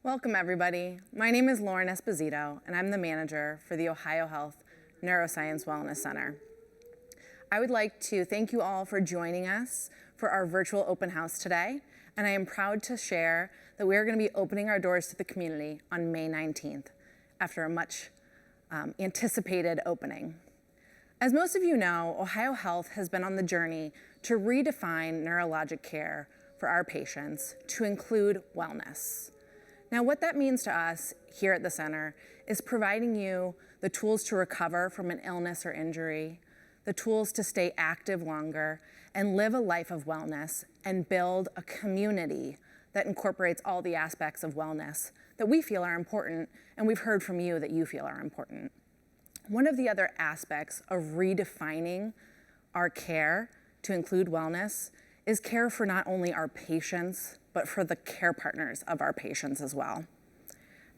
Welcome, everybody. My name is Lauren Esposito, and I'm the manager for the OhioHealth Neuroscience Wellness Center. I would like to thank you all for joining us for our virtual open house today, and I am proud to share that we are going to be opening our doors to the community on May 19th after a much anticipated opening. As most of you know, OhioHealth has been on the journey to redefine neurologic care for our patients to include wellness. Now, what that means to us here at the center is providing you the tools to recover from an illness or injury, the tools to stay active longer, and live a life of wellness and build a community that incorporates all the aspects of wellness that we feel are important, and we've heard from you that you feel are important. One of the other aspects of redefining our care to include wellness is care for not only our patients, but for the care partners of our patients as well.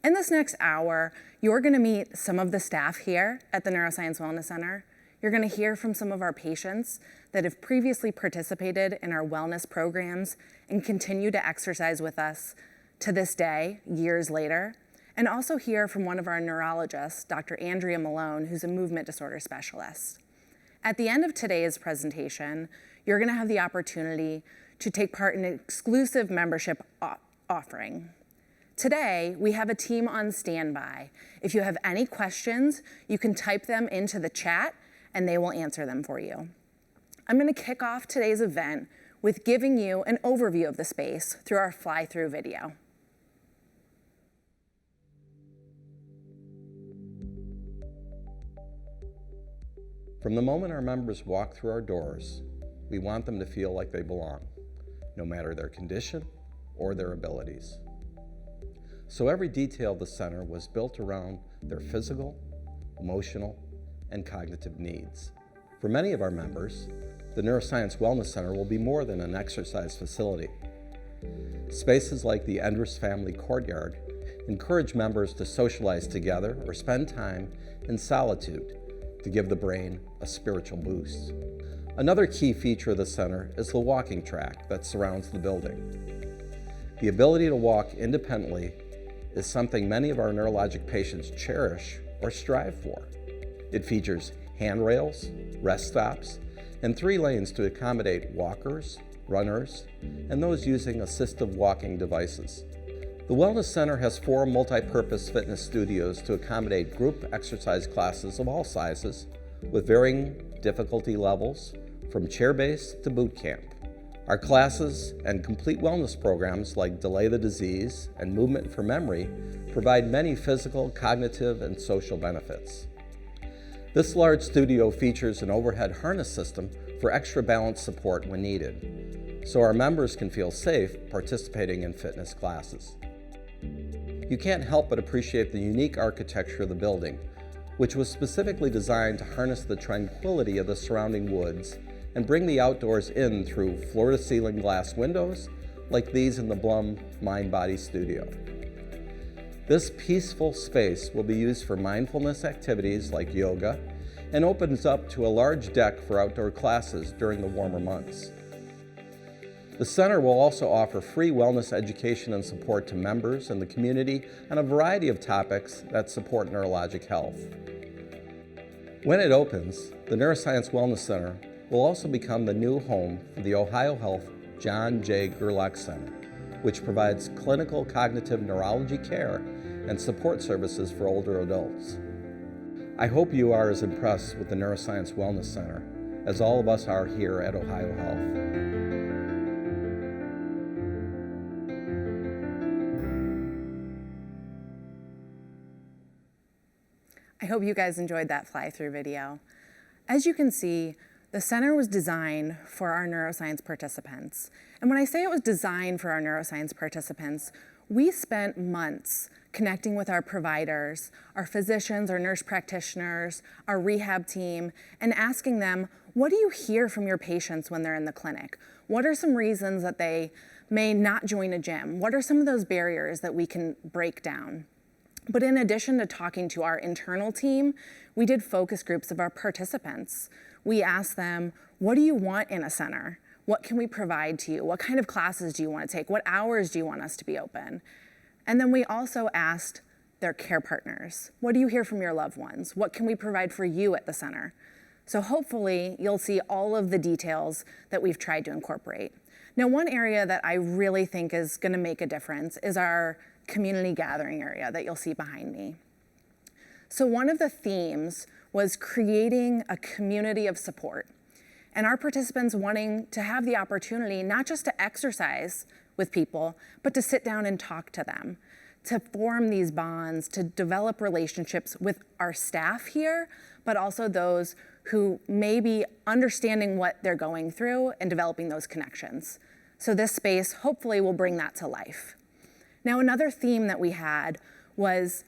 In this next hour, you're gonna meet some of the staff here at the Neuroscience Wellness Center. You're gonna hear from some of our patients that have previously participated in our wellness programs and continue to exercise with us to this day, years later. And also hear from one of our neurologists, Dr. Andrea Malone, who's a movement disorder specialist. At the end of today's presentation, you're gonna have the opportunity to take part in an exclusive membership offering. Today, we have a team on standby. If you have any questions, you can type them into the chat and they will answer them for you. I'm gonna kick off today's event with giving you an overview of the space through our fly-through video. From the moment our members walk through our doors, we want them to feel like they belong, no matter their condition or their abilities. So every detail of the center was built around their physical, emotional, and cognitive needs. For many of our members, the Neuroscience Wellness Center will be more than an exercise facility. Spaces like the Endress Family Courtyard encourage members to socialize together or spend time in solitude to give the brain a spiritual boost. Another key feature of the center is the walking track that surrounds the building. The ability to walk independently is something many of our neurologic patients cherish or strive for. It features handrails, rest stops, and 3 lanes to accommodate walkers, runners, and those using assistive walking devices. The Wellness Center has 4 multi-purpose fitness studios to accommodate group exercise classes of all sizes with varying difficulty levels from chair-based to boot camp. Our classes and complete wellness programs like Delay the Disease and Movement for Memory provide many physical, cognitive, and social benefits. This large studio features an overhead harness system for extra balance support when needed, so our members can feel safe participating in fitness classes. You can't help but appreciate the unique architecture of the building, which was specifically designed to harness the tranquility of the surrounding woods and bring the outdoors in through floor-to-ceiling glass windows like these in the Blum Mind Body Studio. This peaceful space will be used for mindfulness activities like yoga and opens up to a large deck for outdoor classes during the warmer months. The center will also offer free wellness education and support to members and the community on a variety of topics that support neurologic health. When it opens, the Neuroscience Wellness Center will also become the new home for the OhioHealth John J. Gerlach Center, which provides clinical cognitive neurology care and support services for older adults. I hope you are as impressed with the Neuroscience Wellness Center as all of us are here at OhioHealth. I hope you guys enjoyed that fly-through video. As you can see, the center was designed for our neuroscience participants. And when I say it was designed for our neuroscience participants, we spent months connecting with our providers, our physicians, our nurse practitioners, our rehab team, and asking them, what do you hear from your patients when they're in the clinic? What are some reasons that they may not join a gym? What are some of those barriers that we can break down? But in addition to talking to our internal team, we did focus groups of our participants. We asked them, what do you want in a center? What can we provide to you? What kind of classes do you want to take? What hours do you want us to be open? And then we also asked their care partners, what do you hear from your loved ones? What can we provide for you at the center? So hopefully you'll see all of the details that we've tried to incorporate. Now, one area that I really think is going to make a difference is our community gathering area that you'll see behind me. So one of the themes was creating a community of support, and our participants wanting to have the opportunity not just to exercise with people, but to sit down and talk to them, to form these bonds, to develop relationships with our staff here, but also those who may be understanding what they're going through and developing those connections. So this space hopefully will bring that to life. Now, another theme that we had was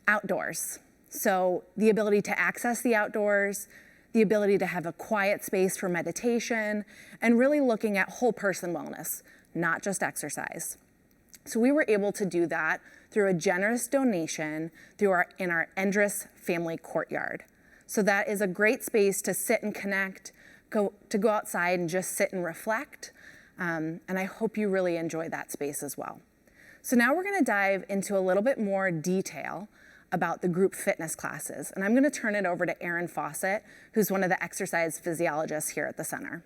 outdoors. So the ability to access the outdoors, the ability to have a quiet space for meditation, and really looking at whole person wellness, not just exercise. So we were able to do that through a generous donation in our Endress family courtyard. So that is a great space to sit and connect, go outside and just sit and reflect. And I hope you really enjoy that space as well. So now we're gonna dive into a little bit more detail about the group fitness classes. And I'm gonna turn it over to Erin Fawcett, who's one of the exercise physiologists here at the center.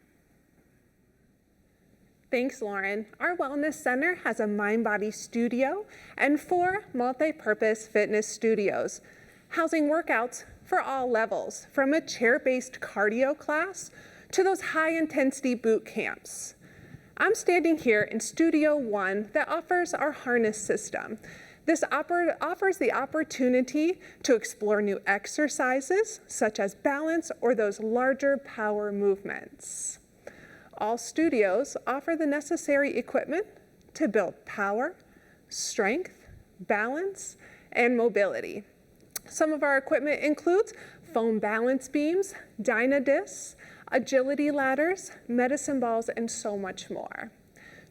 Thanks, Lauren. Our Wellness Center has a mind-body studio and 4 multi-purpose fitness studios, housing workouts for all levels, from a chair-based cardio class to those high-intensity boot camps. I'm standing here in Studio 1 that offers our harness system. This offers the opportunity to explore new exercises, such as balance or those larger power movements. All studios offer the necessary equipment to build power, strength, balance, and mobility. Some of our equipment includes foam balance beams, Dynadiscs, agility ladders, medicine balls, and so much more.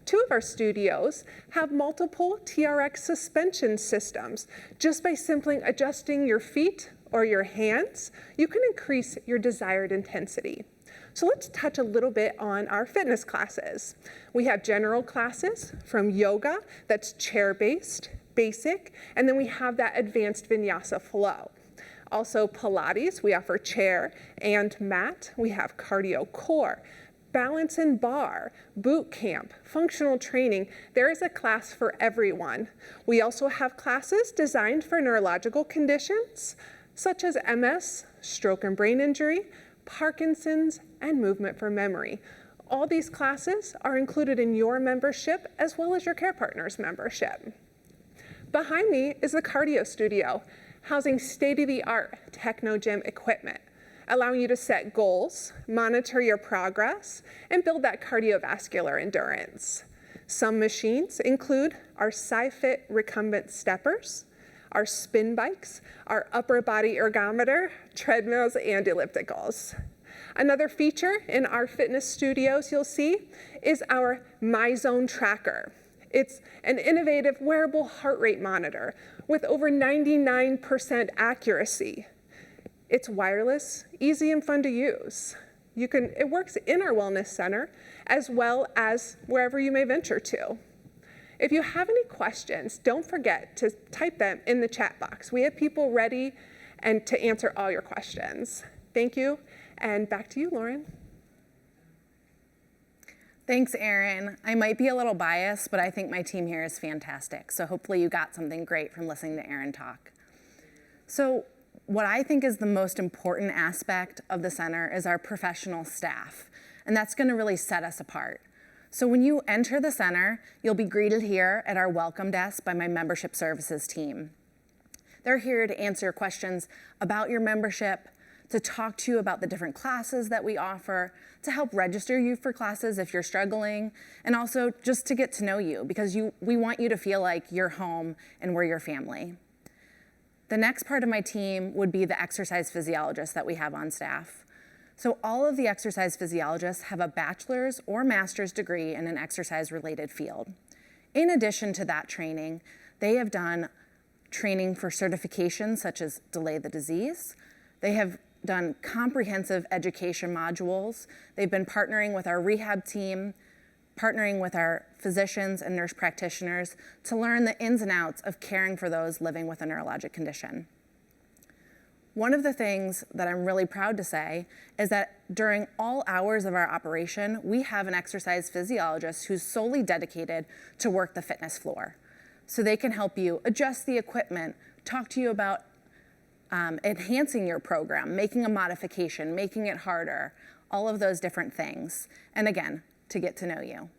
2 of our studios have multiple TRX suspension systems. Just by simply adjusting your feet or your hands, you can increase your desired intensity. So let's touch a little bit on our fitness classes. We have general classes from yoga, that's chair-based, basic, and then we have that advanced vinyasa flow. Also Pilates, we offer chair and mat. We have cardio core, balance and bar, boot camp, functional training. There is a class for everyone. We also have classes designed for neurological conditions, such as MS, stroke and brain injury, Parkinson's, and movement for memory. All these classes are included in your membership as well as your care partner's membership. Behind me is the cardio studio, housing state-of-the-art techno gym equipment, allowing you to set goals, monitor your progress, and build that cardiovascular endurance. Some machines include our SciFit recumbent steppers, our spin bikes, our upper body ergometer, treadmills, and ellipticals. Another feature in our fitness studios you'll see is our MyZone tracker. It's an innovative wearable heart rate monitor with over 99% accuracy. It's wireless, easy and fun to use. It works in our wellness center as well as wherever you may venture to. If you have any questions, don't forget to type them in the chat box. We have people ready and to answer all your questions. Thank you, and back to you, Lauren. Thanks, Erin. I might be a little biased, but I think my team here is fantastic. So hopefully you got something great from listening to Erin talk. So what I think is the most important aspect of the center is our professional staff, and that's gonna really set us apart. So when you enter the center, you'll be greeted here at our welcome desk by my membership services team. They're here to answer questions about your membership, to talk to you about the different classes that we offer, to help register you for classes if you're struggling, and also just to get to know you because we want you to feel like you're home and we're your family. The next part of my team would be the exercise physiologists that we have on staff. So all of the exercise physiologists have a bachelor's or master's degree in an exercise-related field. In addition to that training, they have done training for certifications such as Delay the Disease. They have done comprehensive education modules. They've been partnering with our rehab team, partnering with our physicians and nurse practitioners to learn the ins and outs of caring for those living with a neurologic condition. One of the things that I'm really proud to say is that during all hours of our operation, we have an exercise physiologist who's solely dedicated to work the fitness floor. So they can help you adjust the equipment, talk to you about enhancing your program, making a modification, making it harder, all of those different things. And again, to get to know you.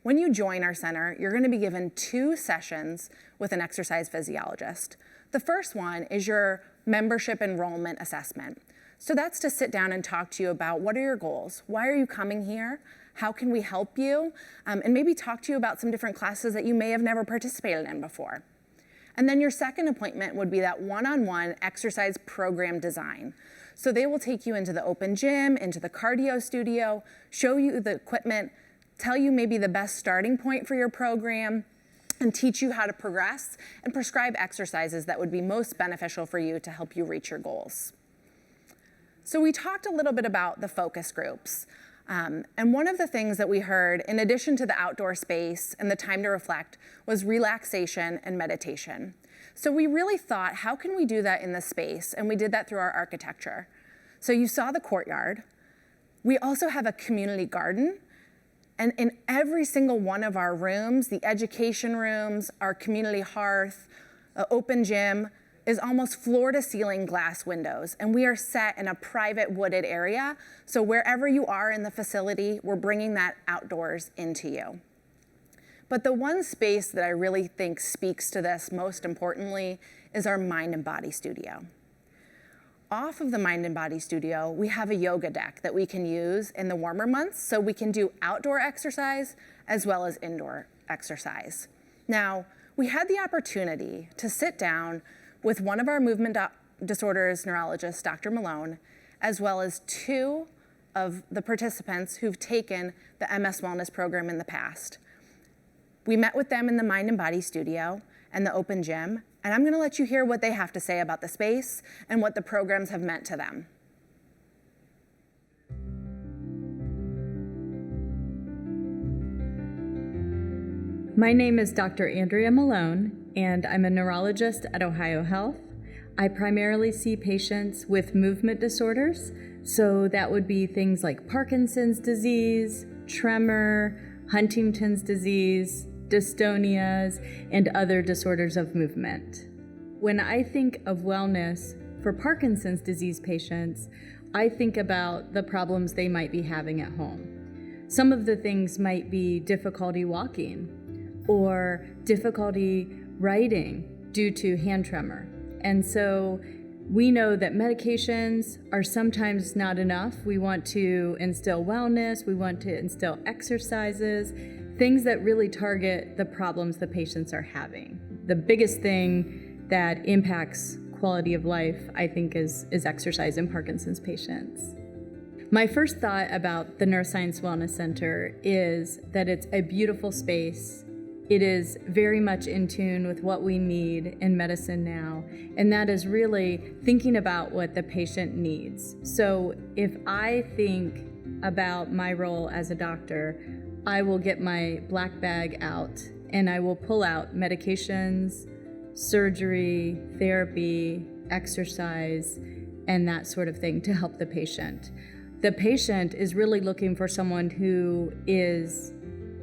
When you join our center, you're going to be given 2 sessions with an exercise physiologist. The first one is your membership enrollment assessment. So that's to sit down and talk to you about what are your goals? Why are you coming here? How can we help you? And maybe talk to you about some different classes that you may have never participated in before. And then your second appointment would be that one-on-one exercise program design. So they will take you into the open gym, into the cardio studio, show you the equipment, tell you maybe the best starting point for your program, and teach you how to progress and prescribe exercises that would be most beneficial for you to help you reach your goals. So we talked a little bit about the focus groups. And one of the things that we heard, in addition to the outdoor space and the time to reflect, was relaxation and meditation. So we really thought, how can we do that in the space? And we did that through our architecture. So you saw the courtyard. We also have a community garden. And in every single one of our rooms, the education rooms, our community hearth, open gym, is almost floor-to-ceiling glass windows. And we are set in a private wooded area. So wherever you are in the facility, we're bringing that outdoors into you. But the one space that I really think speaks to this most importantly is our mind and body studio. Off of the mind and body studio, we have a yoga deck that we can use in the warmer months, so we can do outdoor exercise as well as indoor exercise. Now, we had the opportunity to sit down with one of our movement disorders neurologists, Dr. Malone, as well as 2 of the participants who've taken the MS Wellness program in the past. We met with them in the mind and body studio and the open gym, and I'm gonna let you hear what they have to say about the space and what the programs have meant to them. My name is Dr. Andrea Malone, and I'm a neurologist at OhioHealth. I primarily see patients with movement disorders, so that would be things like Parkinson's disease, tremor, Huntington's disease, dystonias, and other disorders of movement. When I think of wellness for Parkinson's disease patients, I think about the problems they might be having at home. Some of the things might be difficulty walking or difficulty writing due to hand tremor. And so we know that medications are sometimes not enough. We want to instill wellness, we want to instill exercises, things that really target the problems the patients are having. The biggest thing that impacts quality of life, I think, is exercise in Parkinson's patients. My first thought about the Neuroscience Wellness Center is that it's a beautiful space. It is very much in tune with what we need in medicine now, and that is really thinking about what the patient needs. So if I think about my role as a doctor, I will get my black bag out and I will pull out medications, surgery, therapy, exercise, and that sort of thing to help the patient. The patient is really looking for someone who is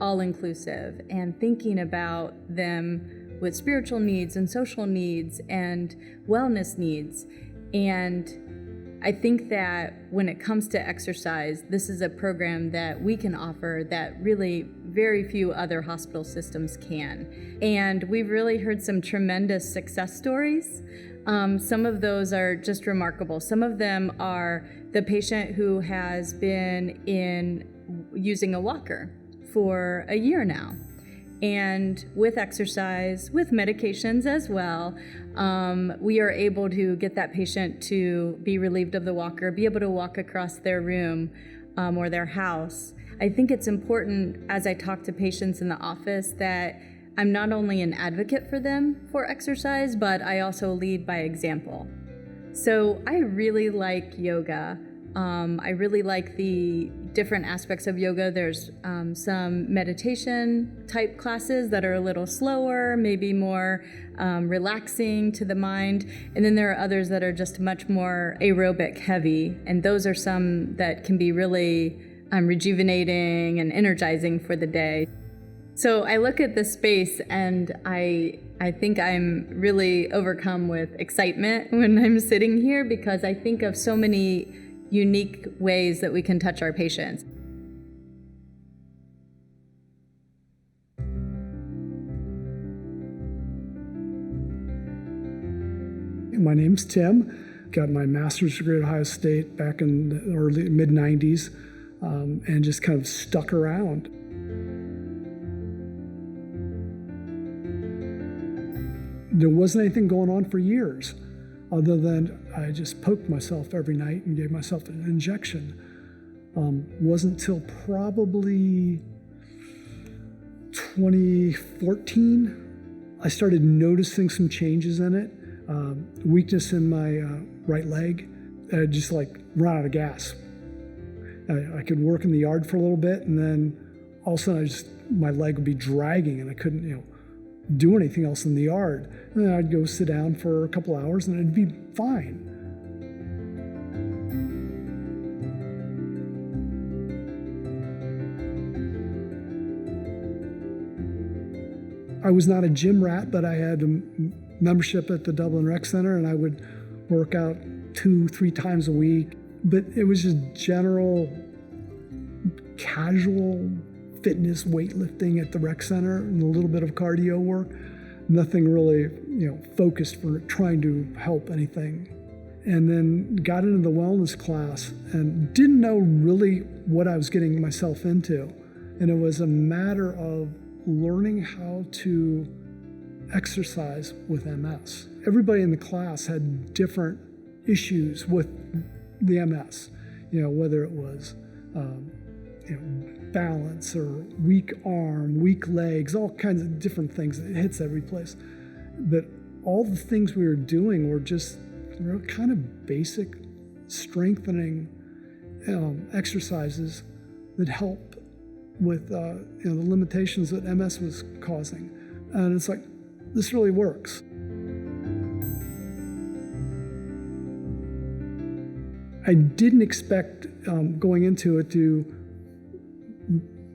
all-inclusive and thinking about them with spiritual needs and social needs and wellness needs. And I think that when it comes to exercise, this is a program that we can offer that really very few other hospital systems can. And we've really heard some tremendous success stories. Some of those are just remarkable. Some of them are the patient who has been using a walker for a year now. And with exercise, with medications as well, we are able to get that patient to be relieved of the walker, be able to walk across their room or their house. I think it's important as I talk to patients in the office that I'm not only an advocate for them for exercise, but I also lead by example. So I really like yoga. I really like the different aspects of yoga. There's some meditation type classes that are a little slower, maybe more relaxing to the mind. And then there are others that are just much more aerobic heavy. And those are some that can be really rejuvenating and energizing for the day. So I look at this space and I think I'm really overcome with excitement when I'm sitting here, because I think of so many unique ways that we can touch our patients. My name's Tim. Got my master's degree at Ohio State back in the early mid-90s, and just kind of stuck around. There wasn't anything going on for years, other than I just poked myself every night and gave myself an injection. Wasn't till probably 2014 I started noticing some changes in it. Weakness in my right leg. I just like run out of gas. I could work in the yard for a little bit, and then all of a sudden my leg would be dragging, and I couldn't, do anything else in the yard. And then I'd go sit down for a couple hours, and it'd be fine. I was not a gym rat, but I had a membership at the Dublin Rec Center, and I would work out 2-3 times a week. But it was just general, casual fitness, weightlifting at the rec center, and a little bit of cardio work. Nothing really, focused for trying to help anything. And then got into the wellness class and didn't know really what I was getting myself into. And it was a matter of learning how to exercise with MS. Everybody in the class had different issues with the MS, whether it was balance or weak arm, weak legs, all kinds of different things. It hits every place. But all the things we were doing were just kind of basic strengthening exercises that help with the limitations that MS was causing. And it's like, this really works. I didn't expect going into it to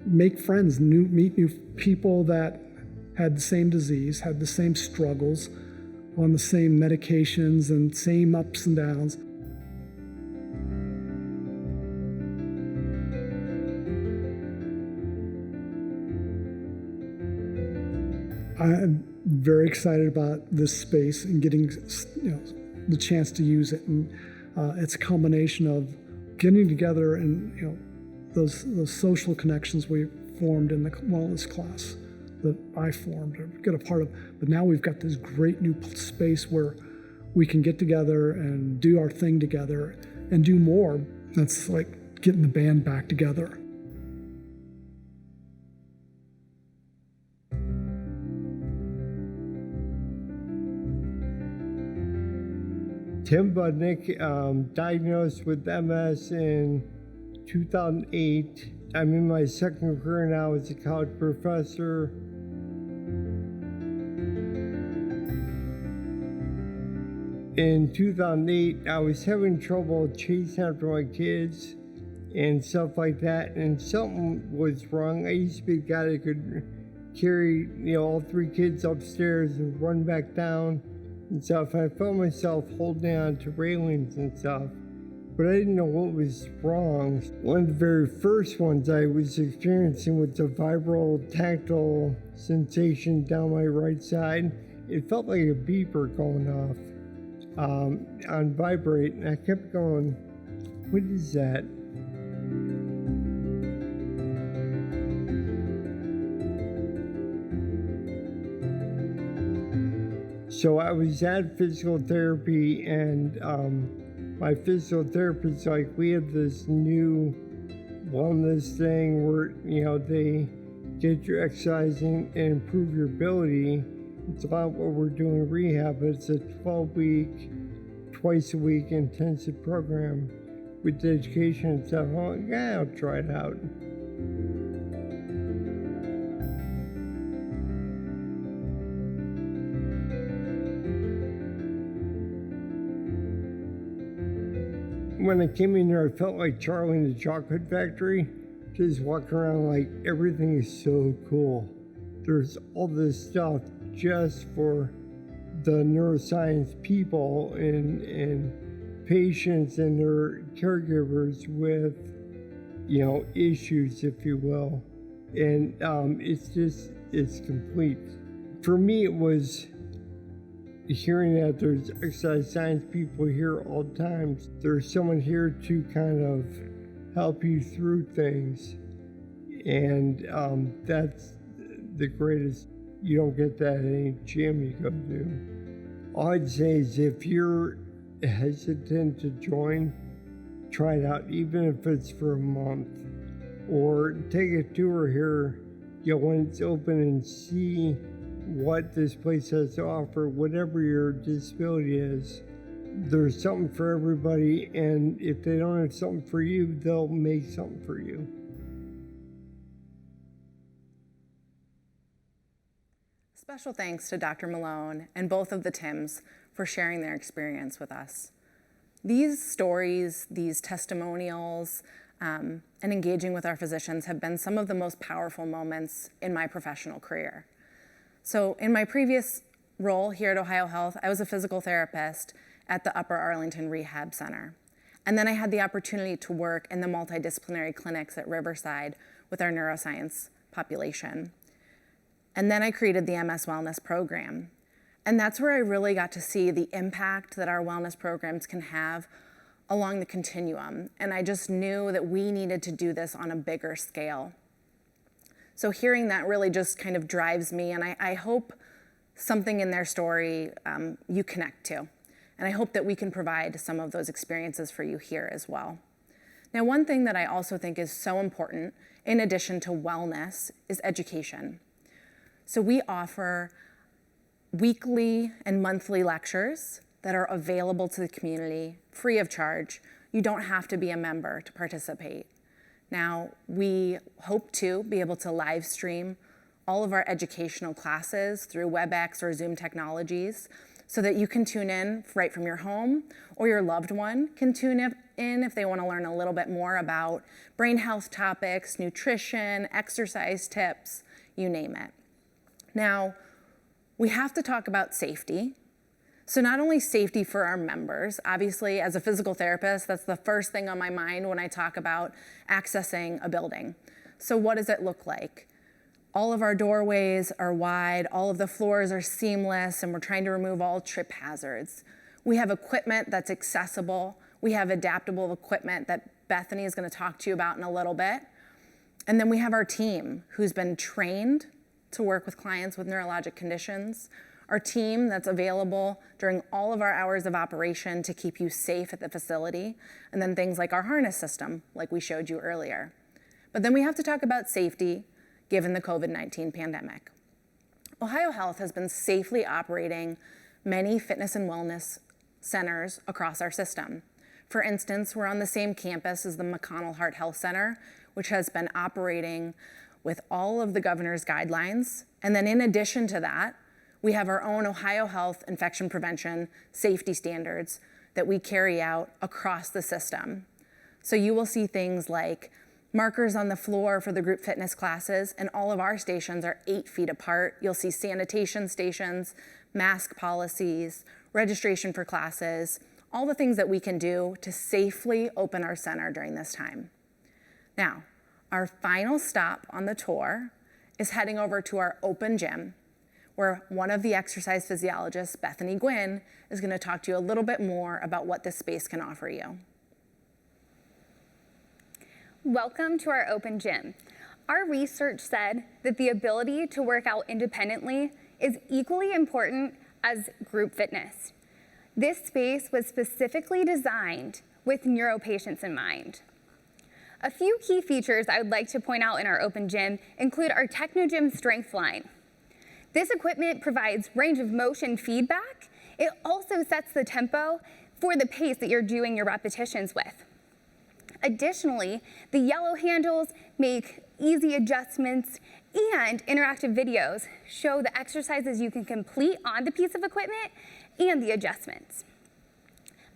make friends, meet new people that had the same disease, had the same struggles, on the same medications and same ups and downs. I'm very excited about this space and getting the chance to use it. And it's a combination of getting together and those social connections we formed in the wellness class that I formed or get a part of. But now we've got this great new space where we can get together and do our thing together and do more. That's like getting the band back together. Tim Budnick, diagnosed with MS in 2008. I'm in my second career now as a college professor. In 2008, I was having trouble chasing after my kids and stuff like that, and something was wrong. I used to be the guy that could carry, all 3 kids upstairs and run back down and stuff. I found myself holding on to railings and stuff, but I didn't know what was wrong. One of the very first ones I was experiencing was a vibral tactile sensation down my right side. It felt like a beeper going off on vibrate, and I kept going, what is that? So I was at physical therapy, and my physical therapist's like, we have this new wellness thing where, they get you exercising and improve your ability. It's about what we're doing in rehab, but it's a 12-week, twice a week intensive program with the education and stuff. I'm like, yeah, I'll try it out. When I came in here, I felt like Charlie in the Chocolate Factory, just walking around like everything is so cool. There's all this stuff just for the neuroscience people and patients and their caregivers with, issues, if you will. And it's complete. For me, it was hearing that there's exercise science people here all the time. There's someone here to kind of help you through things. And that's the greatest. You don't get that at any gym you go to. All I'd say is if you're hesitant to join, try it out, even if it's for a month. Or take a tour here, when it's open, and see what this place has to offer. Whatever your disability is, there's something for everybody, and if they don't have something for you, they'll make something for you. Special thanks to Dr. Malone and both of the Tims for sharing their experience with us. These stories, these testimonials, and engaging with our physicians have been some of the most powerful moments in my professional career. So in my previous role here at OhioHealth, I was a physical therapist at the Upper Arlington Rehab Center. And then I had the opportunity to work in the multidisciplinary clinics at Riverside with our neuroscience population. And then I created the MS Wellness Program. And that's where I really got to see the impact that our wellness programs can have along the continuum. And I just knew that we needed to do this on a bigger scale. So hearing that really just kind of drives me, and I hope something in their story you connect to. And I hope that we can provide some of those experiences for you here as well. Now, one thing that I also think is so important, in addition to wellness, is education. So we offer weekly and monthly lectures that are available to the community free of charge. You don't have to be a member to participate. Now, we hope to be able to live stream all of our educational classes through WebEx or Zoom technologies so that you can tune in right from your home, or your loved one can tune in if they want to learn a little bit more about brain health topics, nutrition, exercise tips, you name it. Now, we have to talk about safety. So not only safety for our members, obviously as a physical therapist, that's the first thing on my mind when I talk about accessing a building. So what does it look like? All of our doorways are wide, all of the floors are seamless, and we're trying to remove all trip hazards. We have equipment that's accessible. We have adaptable equipment that Bethany is going to talk to you about in a little bit. And then we have our team who's been trained to work with clients with neurologic conditions, our team that's available during all of our hours of operation to keep you safe at the facility, and then things like our harness system, like we showed you earlier. But then we have to talk about safety given the COVID-19 pandemic. OhioHealth has been safely operating many fitness and wellness centers across our system. For instance, we're on the same campus as the McConnell Heart Health Center, which has been operating with all of the governor's guidelines. And then in addition to that, we have our own OhioHealth infection prevention safety standards that we carry out across the system. So you will see things like markers on the floor for the group fitness classes, and all of our stations are 8 feet apart. You'll see sanitation stations, mask policies, registration for classes, all the things that we can do to safely open our center during this time. Now, our final stop on the tour is heading over to our open gym, where one of the exercise physiologists, Bethany Gwynn, is going to talk to you a little bit more about what this space can offer you. Welcome to our open gym. Our research said that the ability to work out independently is equally important as group fitness. This space was specifically designed with neuro patients in mind. A few key features I would like to point out in our open gym include our TechnoGym Strength line. This equipment provides range of motion feedback. It also sets the tempo for the pace that you're doing your repetitions with. Additionally, the yellow handles make easy adjustments, and interactive videos show the exercises you can complete on the piece of equipment and the adjustments.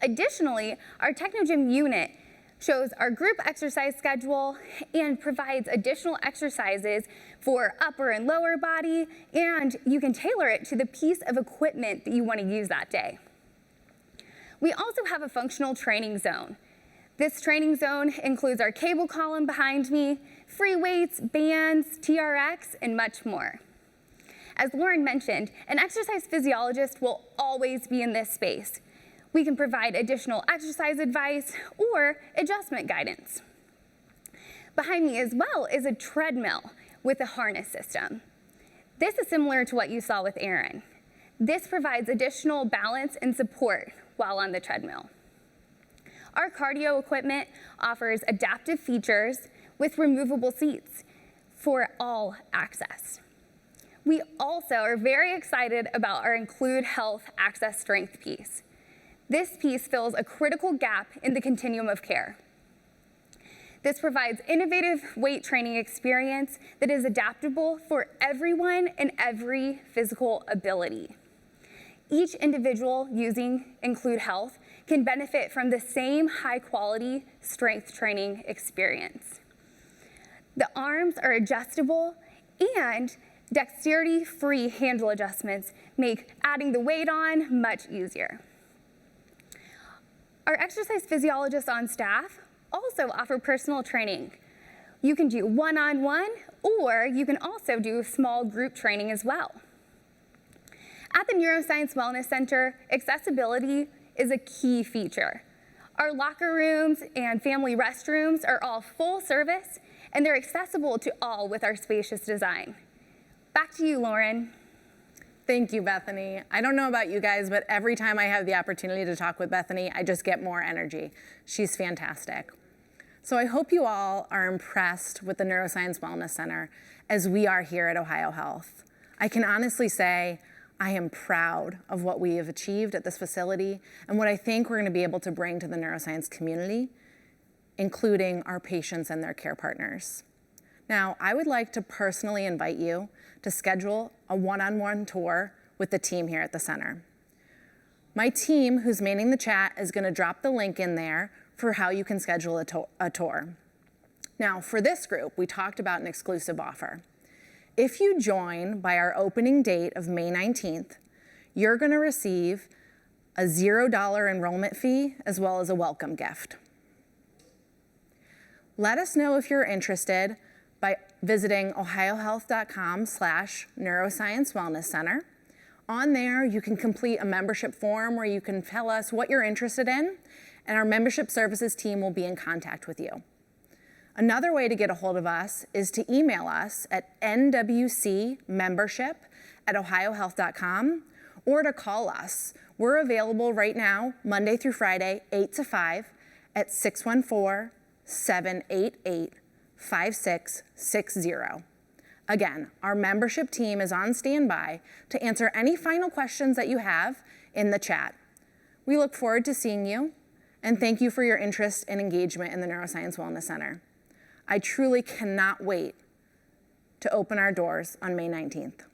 Additionally, our Technogym unit shows our group exercise schedule and provides additional exercises for upper and lower body, and you can tailor it to the piece of equipment that you want to use that day. We also have a functional training zone. This training zone includes our cable column behind me, free weights, bands, TRX, and much more. As Lauren mentioned, an exercise physiologist will always be in this space. We can provide additional exercise advice or adjustment guidance. Behind me as well is a treadmill with a harness system. This is similar to what you saw with Aaron. This provides additional balance and support while on the treadmill. Our cardio equipment offers adaptive features with removable seats for all access. We also are very excited about our Include Health Access Strength piece. This piece fills a critical gap in the continuum of care. This provides innovative weight training experience that is adaptable for everyone and every physical ability. Each individual using Include Health can benefit from the same high-quality strength training experience. The arms are adjustable, and dexterity-free handle adjustments make adding the weight on much easier. Our exercise physiologists on staff also offer personal training. You can do one-on-one, or you can also do small group training as well. At the Neuroscience Wellness Center, accessibility is a key feature. Our locker rooms and family restrooms are all full service, and they're accessible to all with our spacious design. Back to you, Lauren. Thank you, Bethany. I don't know about you guys, but every time I have the opportunity to talk with Bethany, I just get more energy. She's fantastic. So I hope you all are impressed with the Neuroscience Wellness Center as we are here at OhioHealth. I can honestly say I am proud of what we have achieved at this facility and what I think we're going to be able to bring to the neuroscience community, including our patients and their care partners. Now, I would like to personally invite you to schedule a one-on-one tour with the team here at the center. My team, who's manning the chat, is going to drop the link in there for how you can schedule a tour. Now, for this group, we talked about an exclusive offer. If you join by our opening date of May 19th, you're going to receive a $0 enrollment fee as well as a welcome gift. Let us know if you're interested by visiting ohiohealth.com/neuroscience wellness center. On there, you can complete a membership form where you can tell us what you're interested in, and our membership services team will be in contact with you. Another way to get a hold of us is to email us at nwcmembership@ohiohealth.com or to call us. We're available right now, Monday through Friday, 8 to 5 at 614-788-5660. Again, our membership team is on standby to answer any final questions that you have in the chat. We look forward to seeing you, and thank you for your interest and engagement in the Neuroscience Wellness Center. I truly cannot wait to open our doors on May 19th.